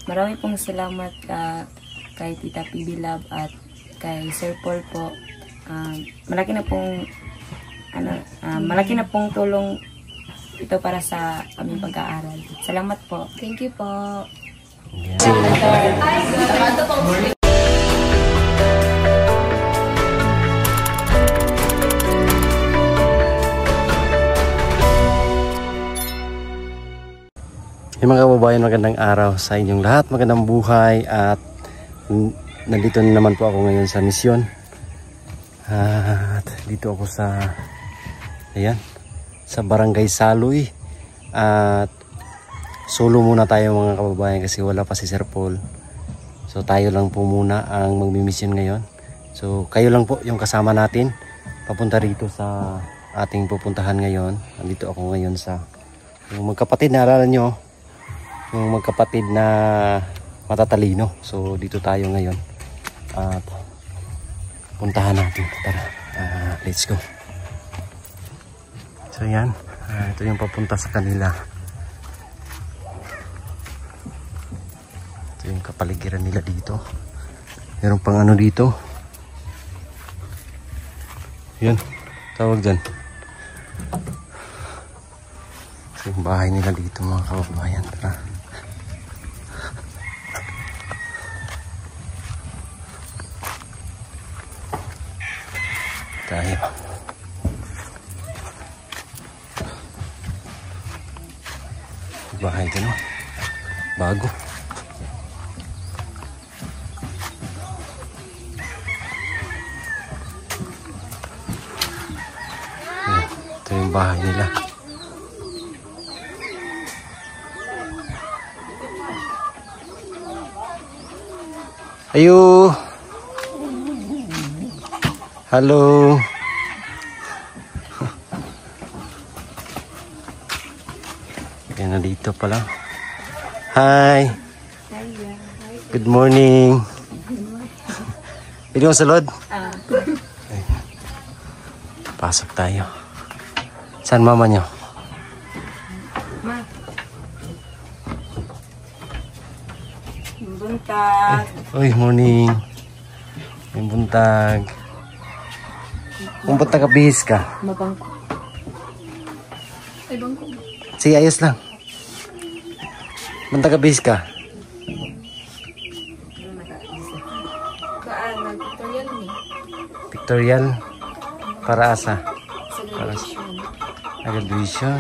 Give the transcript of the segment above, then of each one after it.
Marami pong salamat kay Tita PB Love at kay Sir Paul po. Malaki na pong tulong ito para sa aming pag-aaral. Salamat po. Thank you po. Mga kababayan, magandang araw sa inyong lahat, magandang buhay, at nandito na naman po ako ngayon sa misyon. At dito ako sa Barangay Saloy, at solo muna tayo mga kababayan kasi wala pa si Sir Paul. So tayo lang po muna ang magmi-mission ngayon. So kayo lang po yung kasama natin papunta rito sa ating pupuntahan ngayon. Nandito ako ngayon sa yung magkapatid, naalala nyo yung magkapatid na matatalino. So dito tayo ngayon at puntahan natin. Tara, let's go. So yan, ito yung papunta sa kanila. Ito yung kapaligiran nila dito. Meron pang ano dito. Yan, tawag dyan. Ito yung bahay nila dito mga kababayan. Tara. Tayo. Bahay din, bago. Ito yung bahay nila. Ayo. Halo. Yan na dito pala. Hi. Good morning. Pwede mo salod? Pasok tayo. Saan mama nyo? Buntag. Uy, morning. Yung buntag. Kung punta ka, bihis ka. Mabangko. Ay, bangko. Sige, ayos lang. Punta ka, bihis ka. Nag-tutorial ni. Pictorial. Para asa? Sa graduation. Graduation.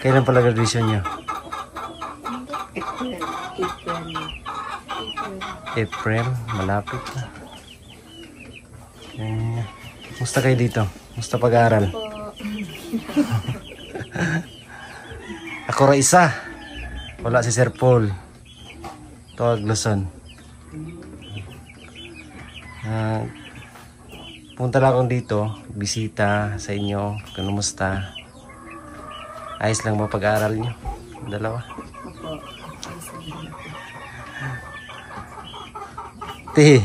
Kailan pala graduation nyo? April. Malapit na. Musta kayo dito? Musta pag-aaral? Ako ra isa. Wala si Sir Paul. Tuwag Luzon. Punta lang akong dito. Bisita sa inyo. Kumusta? Ayos lang ba pag-aaral nyo? Dalawa? Te.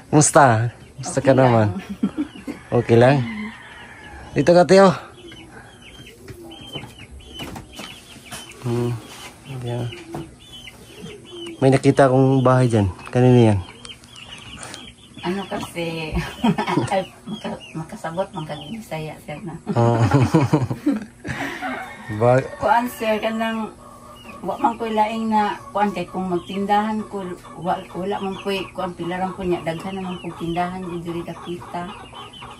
Musta? Musta ka naman? Okay lang? Dito ka, Teo. Yeah. May nakita akong bahay dyan. Kanina yan? Ano kasi, makasabot, magkag-isaya, sir na. Kuan, sir, kanang wala man ko laing na kuan kay kung magtindahan ko wala man ko kuan pilaran ko nya daghan naman kog tindahan diri dakita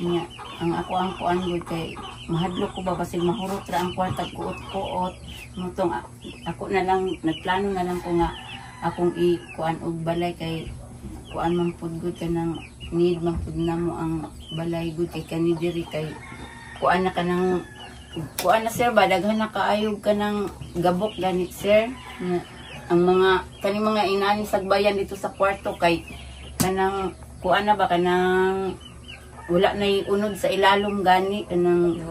nya ang ako ang kuan gud kay mahadlok ko ba basig mahurot ra ang kwarta kuot-kuot mutong ako na lang nagplano na lang ko nga akong i-kuan og balay kay kuan man pud gud kanang need man pud namo ang balay gud kay kani diri kay kuan na kanang kuan na sir ba daghan na kaayog ka ng gabok ganit sir ang mga kaning mga inani sagbayan dito sa kwarto kay kanang kuan na ba kanang wala na unod sa ilalom gani kanang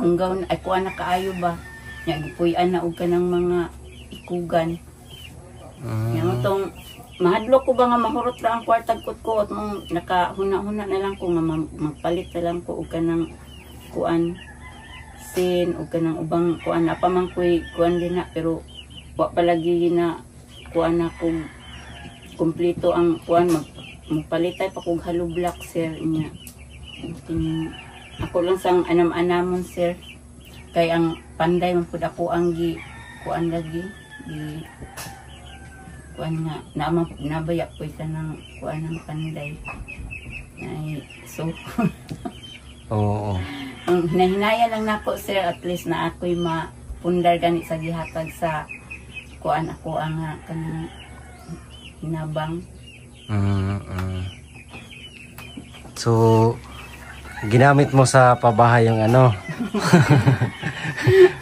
hanggaw ay kuan na kaayo ba nya gipuy-an na og kanang mga ikugan nya motong mahadlok ko ba nga mahurot ra ang kwartag kuot-kuot mong nakahuna-huna na lang ko nga magpalit na lang ko og kanang kuan vaccine o kanang ubang kuan na pa man ko'y kuan din na pero wa palagi na kuan na kung kumpleto ang kuan magpalitay pa kog hollow block sir niya. Ako lang sang anam-anamon sir kay ang panday man pud ako ang gi kuan lagi di kuan nga nabaya po isa ng kuan ng panday ay so Oo. ang hinahinaya lang nako sir at least na ako'y mapundar gani sa gihatag sa kuan ako ang kanang hinabang. So ginamit mo sa pabahay yung ano.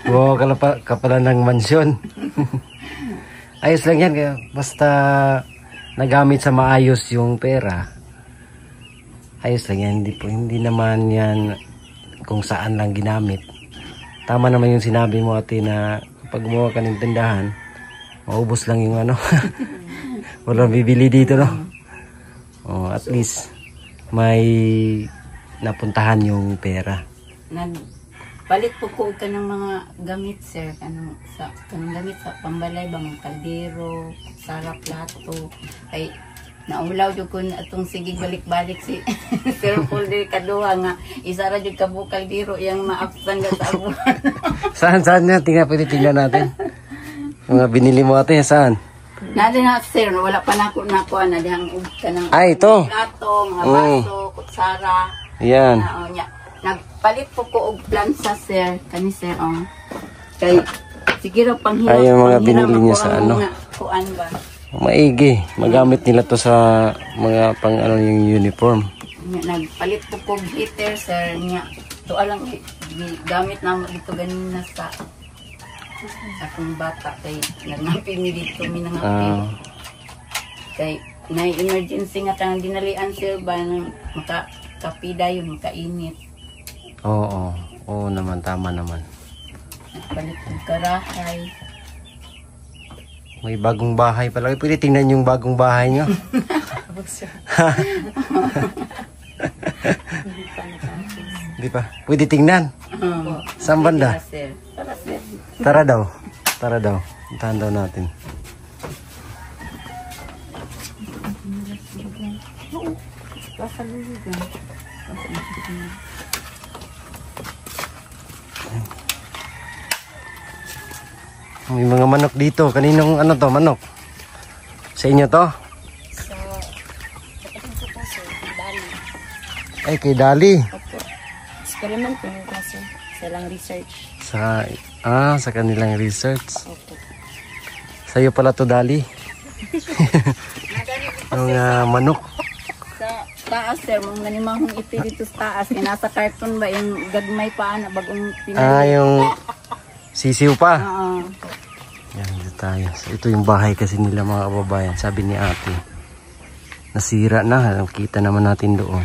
Wow, ka pala ng mansyon. Ayos lang yan, basta nagamit sa maayos yung pera. Ayos lang yan, hindi naman yan kung saan lang ginamit. Tama naman yung sinabi mo ate na pag gumawa ka ng tindahan, maubos lang yung ano. Walang bibili dito, no? Oh, at least may napuntahan yung pera. Palit po ko ka ng mga gamit sir, kanang gamit sa pambalay bang kaldero, sara, plato, ay naulaw jud ko atong sige balik-balik si Sir Paul de kaduha nga isara jud ka bu kaldero yang maapsan sa abuhan. Saan niya? Pwede tingnan natin. Mga binili mo ate, saan? Nada na sir, wala pa na ako nakuha na dihang kanang ito. plato, mga baso, kutsara. Yan. Nagpalit po ko og plansa sir, kani sir kay sige ra panghirap. Ay, yung mga binili niya sa ano. Kuan ba? Maigi, magamit nila to sa mga pang ano yung uniform. Nagpalit po ko heater sir niya. To alang gamit na dito ganina sa akong bata kay nagnapi mi dito mi nangapi. Kay na emergency nga tanang dinalian sir ba nang makakapida yung makainit. Oo, oo naman, tama naman. Nagpalit ko karahay. May bagong bahay pala. Pwede tingnan yung bagong bahay nyo. Hindi pa. Pwede tingnan. Saan banda? Tara daw. Tara daw. Puntahan daw natin. May mga manok dito. Kaninong ano to? Manok? Sa inyo to? Sa kapatid ko po sir, Dali. Ay, kay Dali. Opo. Experiment po yung kaso. Sa lang research. Sa kanilang research. Opo. Sa'yo pala to, Dali. Yung manok. Sa taas sir, mga ganimahong iti dito sa taas. Nasa carton ba yung gagmay pa na bagong pinili. Yung sisiw pa. Oo. Yan, dito tayo. So, ito yung bahay kasi nila mga kababayan. Sabi ni ate, nasira na. Nakita naman natin doon.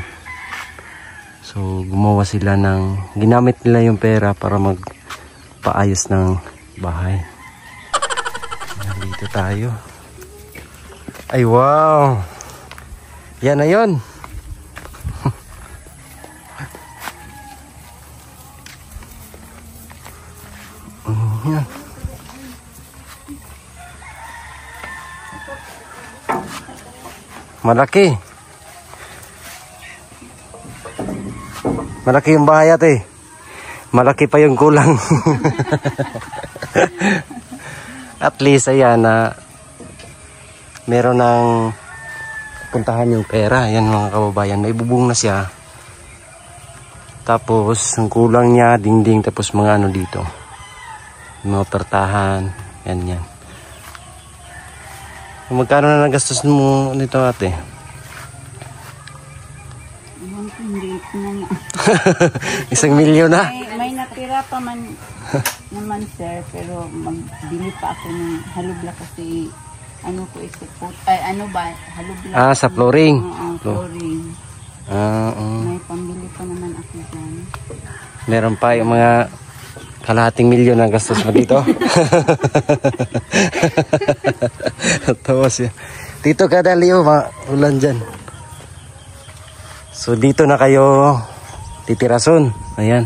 So, gumawa sila ng, ginamit nila yung pera para magpaayos ng bahay. Yan, dito tayo. Ay, wow! Yan na yun. Yan. Malaki. Malaki yung bahay ate. Malaki pa yung kulang. At least ayan na meron ng puntahan yung pera. Ayan mga kababayan. May bubong na siya. Tapos ang kulang niya dingding tapos mga ano dito. Mga pertahan. Yan yan. Magkano na nagastos mo nito ate? Hindi na. 1 milyon na? May natira pa man naman sir, pero magbili pa ako ng halubla kasi ano ko isipot. Ay ano ba? Halubla. Sa flooring. Flooring. May pambili pa naman ako dyan. Meron pa yung mga kalahating milyon na gastos mo dito. Tapos yun. Dito ka Dali, ulan dyan. So dito na kayo titirason. Ayan.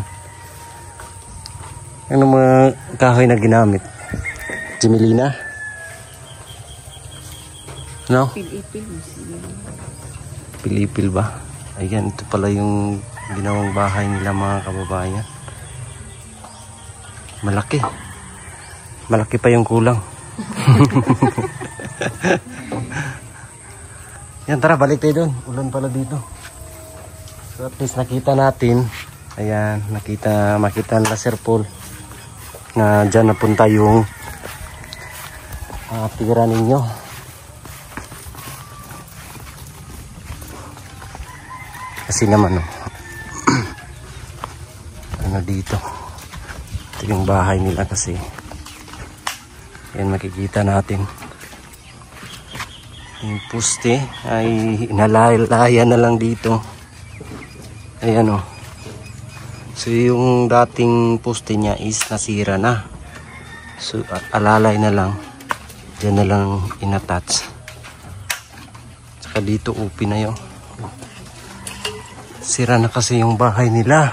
Ano mga kahoy na ginamit? Jimilina? No? Pilipil. Pilipil ba? Ayan, ito pala yung ginawang bahay nila mga kababayan. Malaki. Malaki pa yung kulang. Yan, tara, balik tayo dun. Ulan pala dito. So at least nakita natin. Ayan, makita nila Sir Paul na dyan napunta yung tira ninyo. Kasi naman ano dito, ito yung bahay nila kasi. Yan, makikita natin yung poste ay inalaya na lang dito. Ayan so yung dating poste niya is nasira na, so alalay na lang, dyan na lang inattach. Saka dito upi na yun, sira na kasi yung bahay nila.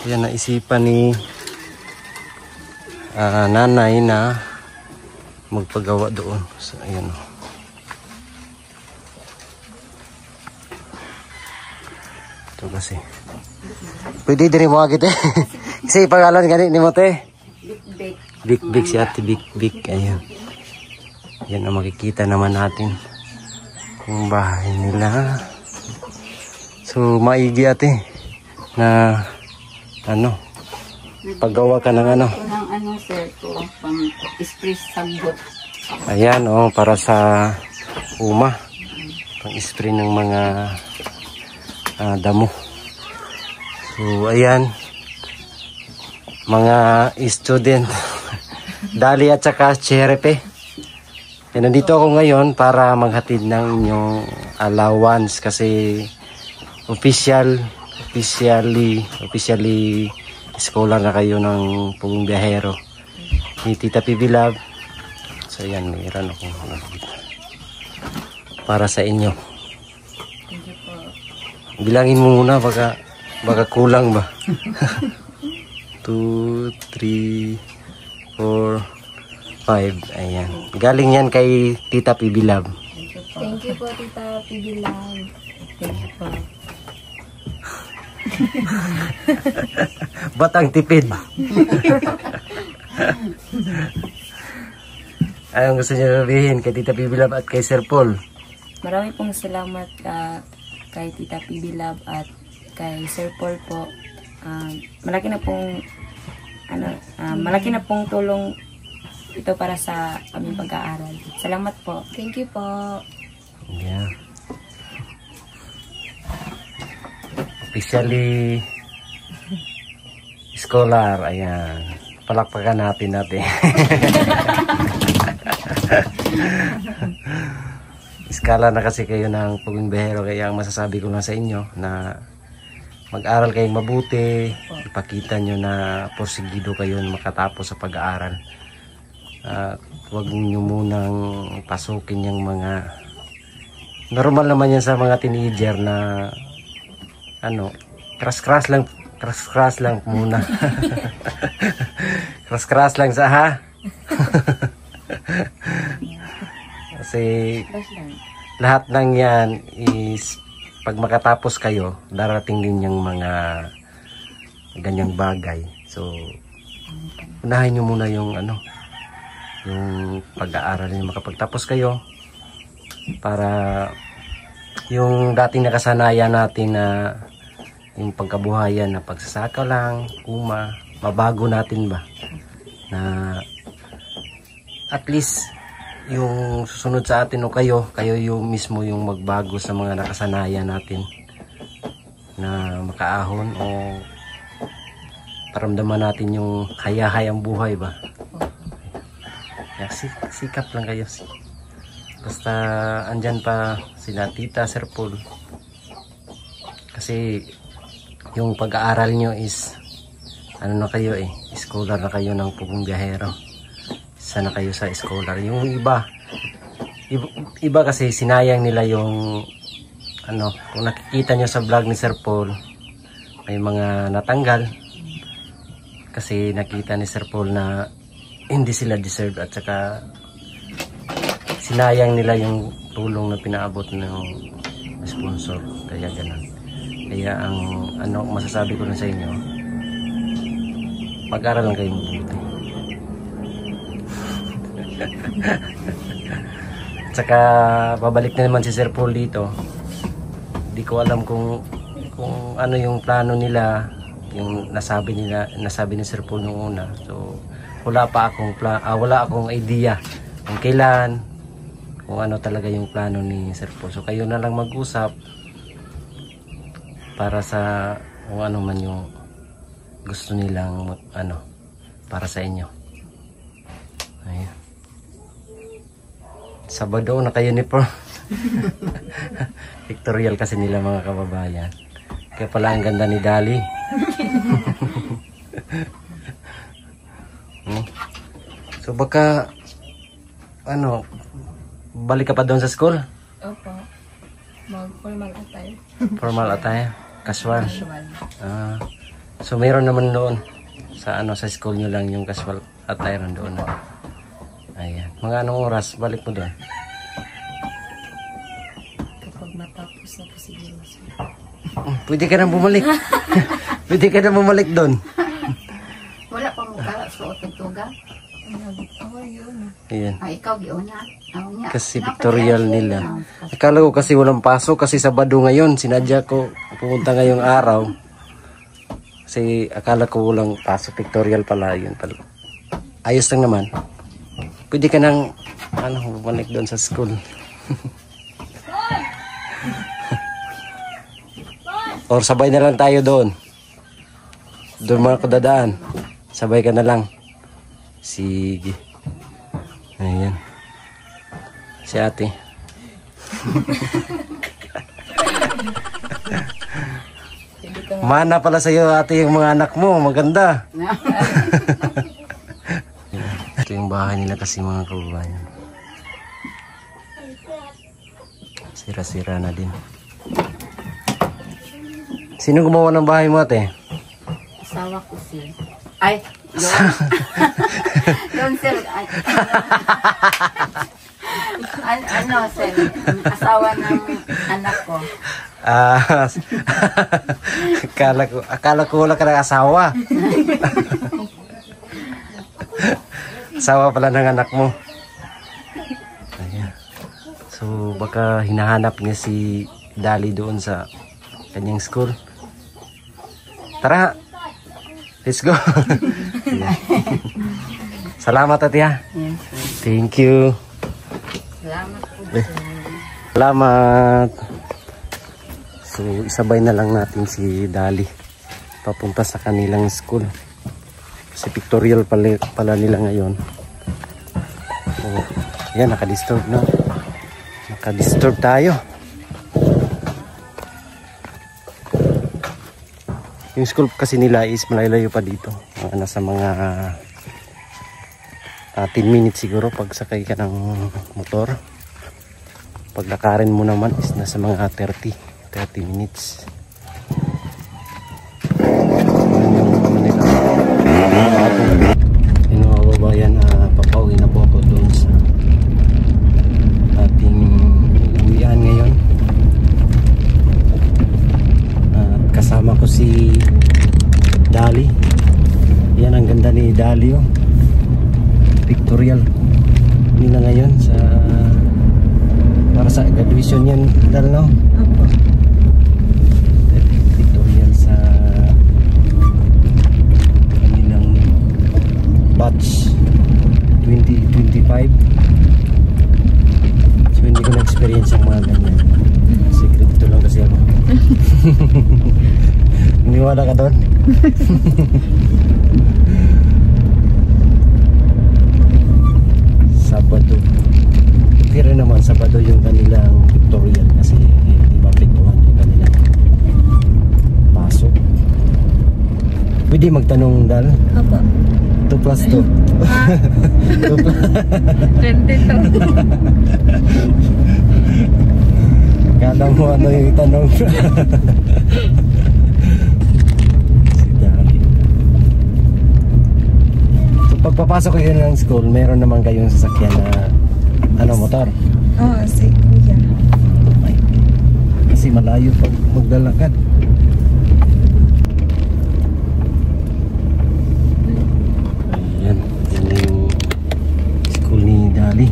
Yan, naisipan ni nanay na magpagawa doon. So ayan ito kasi pwede din mo agad kasi pangalan gani ni mo te Big Big si ate Big Big. Ayan, yan ang makikita naman natin yung bahay nila. So maigi ate na paggawa ka ng sir, ko pang spray sagbot. Ayan, para sa uma, pang spray ng mga damo. So ayan, mga student Dali at saka Cherepe. Nandito ako ngayon para maghatid ng inyong allowance kasi officially scholar na kayo ng Pugong Biyahero ni Tita PB Love. So yan, mayroon akong para sa inyo. Bilangin mo muna, baka kulang ba. 2, 3, 4, 5. Ayan, galing yan kay Tita PB Love. Thank you po, Tita PB Love. Thank you po. Batang tipid. Anong gusto niyo sabihin kay Tita PB Love at kay Sir Paul? Marami pong salamat kay Tita PB Love at kay Sir Paul po. Malaki na pong tulong ito para sa aming pag-aaral. Salamat po. Thank you po. Yeah. Officially scholar. Ayan, palakpakan natin. Iskala na kasi kayo ng Pugong Biyahero, kaya ang masasabi ko lang sa inyo na mag-aral kayong mabuti, ipakita nyo na porsigido kayo makatapos sa pag-aaral. Huwag nyo munang pasukin yung mga normal naman yan sa mga teenager na crush lang muna. crush lang sa kasi lahat ng yan is pag makatapos kayo, darating din yung mga ganyang bagay. So unahin nyo muna yung yung pag-aaral nyo, makapagtapos kayo para yung dating nakasanayan natin na yung pagkabuhayan na pagsasaka lang, mabago natin ba na at least yung susunod sa atin o kayo yung mismo yung magbago sa mga nakasanayan natin na makaahon o paramdaman natin yung hayahayang buhay ba. Sikap lang kayo. Basta andyan pa sila Tita, Sir Paul. Kasi yung pag-aaral nyo is na kayo scholar na kayo ng Pugong Biyahero. Isa na kayo sa scholar. Yung iba kasi sinayang nila yung kung nakikita nyo sa vlog ni Sir Paul, may mga natanggal kasi nakita ni Sir Paul na hindi sila deserve at saka sinayang nila yung tulong na pinaabot ng sponsor, kaya ganun. Kaya ang ano masasabi ko lang sa inyo, mag-aral lang kayo mabuti. At saka babalik na naman si Sir Paul dito. Hindi ko alam kung ano yung plano nila, yung nasabi ni Sir Paul nung una. So wala akong idea kung kailan, kung ano talaga yung plano ni Sir Paul. So kayo na lang mag-usap para sa kung ano man yung gusto nilang ano para sa inyo. Ayan. Sabado na kayo ni Paul. Pictorial kasi nila mga kababayan. Kaya pala ang ganda ni Dali. So baka ano, balik ka pa doon sa school? Opo. Mag-formal attire. Formal attire? Casual? So mayroon naman doon sa ano sa school nyo lang yung casual attire doon. Ayan. Mga anong oras balik mo doon? Kapag matapos na po siguro. Pwede ka nang bumalik. Pwede ka nang bumalik doon. Wala pa mo suot ng tuga. Ayan. Ikaw giuna. Kasi pictorial nila. Akala ko kasi walang pasok kasi Sabado ngayon. Sinadya ko pupunta ngayong araw. Kasi akala ko walang pasok, pictorial pala yun pala. Ayos lang naman. Pwede ka nang bumalik doon sa school. Or sabay na lang tayo doon. Doon mga dadaan. Sabay ka na lang. Sige. Ayan. Si ate. Mana pala sa'yo ate yung mga anak mo. Maganda. Ito yung bahay nila kasi mga kababayan. Sira-sira na din. Sino gumawa ng bahay mo ate? Asawa ko sir. Ay, doon sir. Ano sir? Asawa ng anak ko. Akala ko wala ka ng asawa. Asawa pala ng anak mo. Ayan. So baka hinahanap niya si Dali doon sa kanyang school. Tara, let's go. Salamat ate ha. Yes, Thank you. salamat po. Salamat. So isabay na lang natin si Dali papunta sa kanilang school. Kasi pictorial pala nila ngayon. Oh, yan, naka-disturb na. Naka-disturb tayo. Yung school kasi nila is malayo pa dito. Nasa mga 10 minutes siguro pag sakay ka ng motor. Paglakarin mo naman is nasa mga 30 minutes. Yung mga babayan, papauwi na po ako doon sa ating uwian ngayon. At kasama ko si Dali. Yan, ang ganda ni Dali, oh. Pictorial nila ngayon sa para sa graduation yan, Dal, no? Opo. Pictorial sa kanilang batch 2025. So hindi ko na-experience ang mga ganyan. Secret ito lang kasi ako. Iniwala ka doon? Sabado. Pero naman Sabado yung kanilang pictorial kasi mapiktuhan yung kanilang pasok. Pwede magtanong, Dal? Opo. 2 plus 2. 22. Kala mo ano yung tanong. Si Dali. papasok kayo ng school, meron naman kayong sasakyan na motor. Oo, si Kuya. Kasi malayo pag maglalakad. Ayan, yan na yung school ni Dali.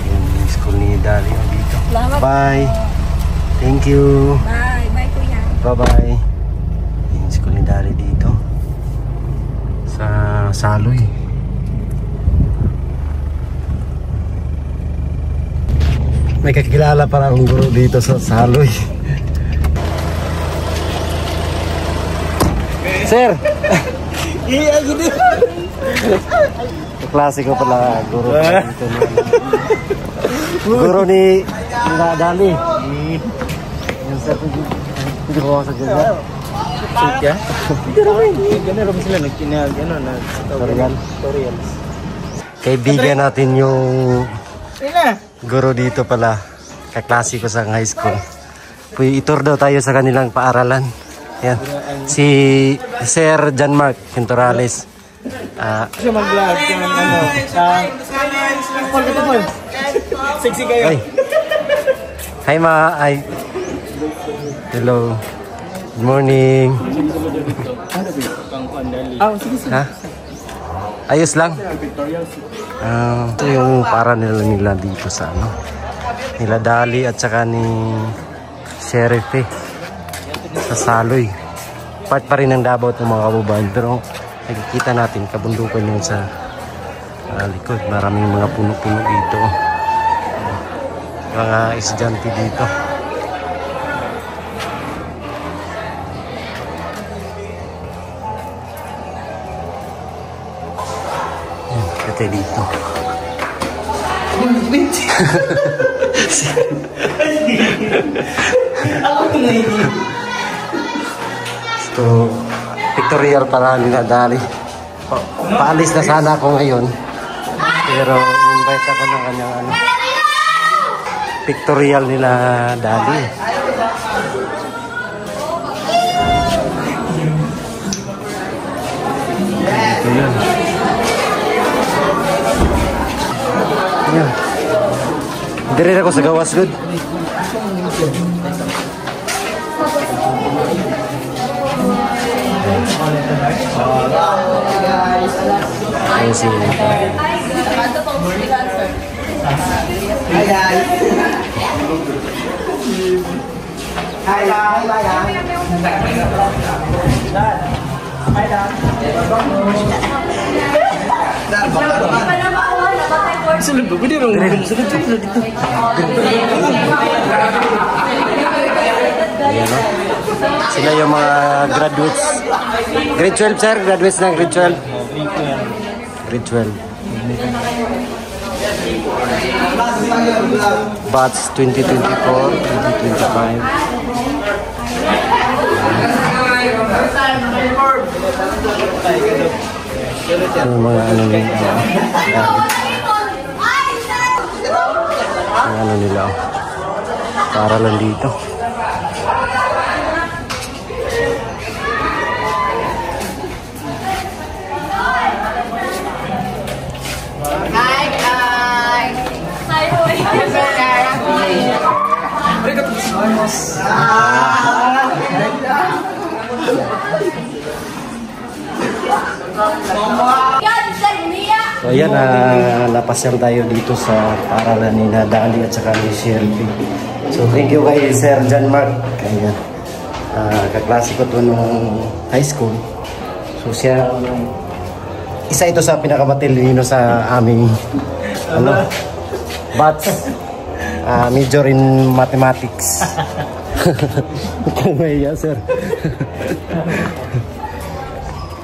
Ayan yung school ni Dali dito. Bye. Thank you. Bye. Bye, Kuya. Bye-bye. Yung school ni Dali dito. Sa Saloy. May kakilala para akong guro dito sa Saloy. Sir! Iya, gini. Klase ko pala guro dito. Guro ni Dali. Yung sa hindi ko sa guro. Ya? Hindi rin. Ganun rin sila nagkinag, tutorial. Kaibigan natin yung guro dito pala. Kaklase ko sa high school. Itur daw tayo sa kanilang paaralan. Yan. Si Sir John Mark Pintorales. Siya mag-vlog ng Paul, kata Paul. Sexy kayo. Hi ma. Hi. Hello. Good morning. Ha? Ayos lang. Ito yung para nila dito sa nila Dali at saka ni Sheriff sa Saloy. Part pa rin ng Davao ng mga kababayan, pero nakikita natin kabundukan yun sa likod. Maraming mga puno-puno dito. Mga estudyante dito. Kaya dito. So, pictorial para nila Dali. Paalis na sana ako ngayon. Pero invite ako ng kanyang pictorial nila Dali. Ito yun. Ayan. Diri ako sa gawas good. Ayan si Hi guys. Hi sila yung mga graduates. Grade 12 sir, graduates na grade 12. Grade 12. Batch 2024, 2025. Yung mga nila para lang dito. So ayan, napasyal tayo dito sa paaralan ni Dali at saka ni Shelby. So thank you kay Sir John Mark. Kaya kaklase ko to nung high school. So siya, isa ito sa pinakamatilino sa aming batch. Major in mathematics. Kaya sir.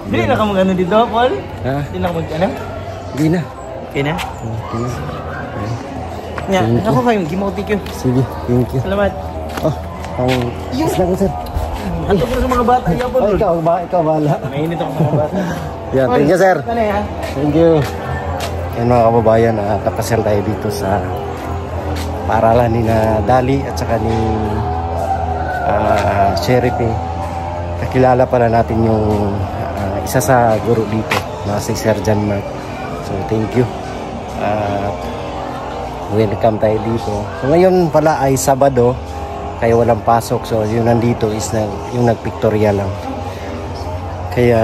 Hindi na ka mag-ano dito, Paul? Ha? Hindi na ka mag-ano? Hindi na. Okay na? Okay na. Nga, ako kayo, gimautik yun. Sige, thank you. Salamat. Oh, yes lang sir. Ato ko sa mga bata, iya po. Ikaw bahala. Mainit ako sa mga bata. Yeah, thank you sir. Ano yan? Thank you. Yan mga kababayan, tapasyal tayo dito sa paaralan ni Dali at saka ni Sheriff. Kakilala pala natin yung isa sa guro dito. na si Sir John Mark. So thank you. Welcome tayo dito. So ngayon pala ay Sabado, kaya walang pasok. So yung nandito is yung nagpictoria lang. Kaya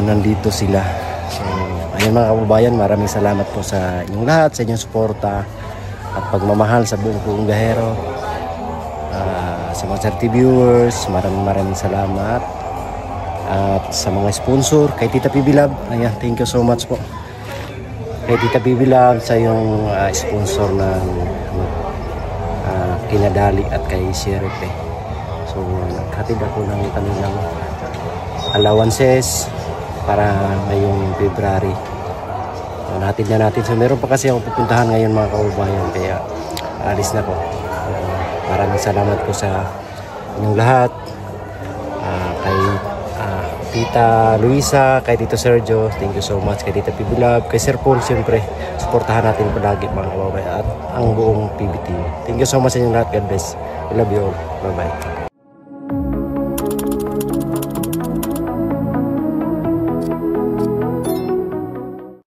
nandito sila. So ayun mga kababayan, maraming salamat po sa inyong lahat, sa inyong suporta at pagmamahal sa buong Punggahero. Sa mga charity viewers, maraming salamat. At sa mga sponsor, kay Tita PB Love, ayan, thank you so much po. Kay Tita PB Love sa yung sponsor ng Kinadali at kay Sheriff. So naghatid ako ng kanilang allowances para ngayong February. So natin na natin. So meron pa kasi akong pupuntahan ngayon mga kababayan, kaya alis na ko. Maraming salamat po sa inyong lahat. Kay Tita Luisa, kay Tito Sergio, thank you so much. Kay Tita PB Love, kay Sir Paul, siyempre suportahan natin palagi mga kababayan at ang buong PB team. Thank you so much sa inyong lahat. God bless. I love you all. Bye bye.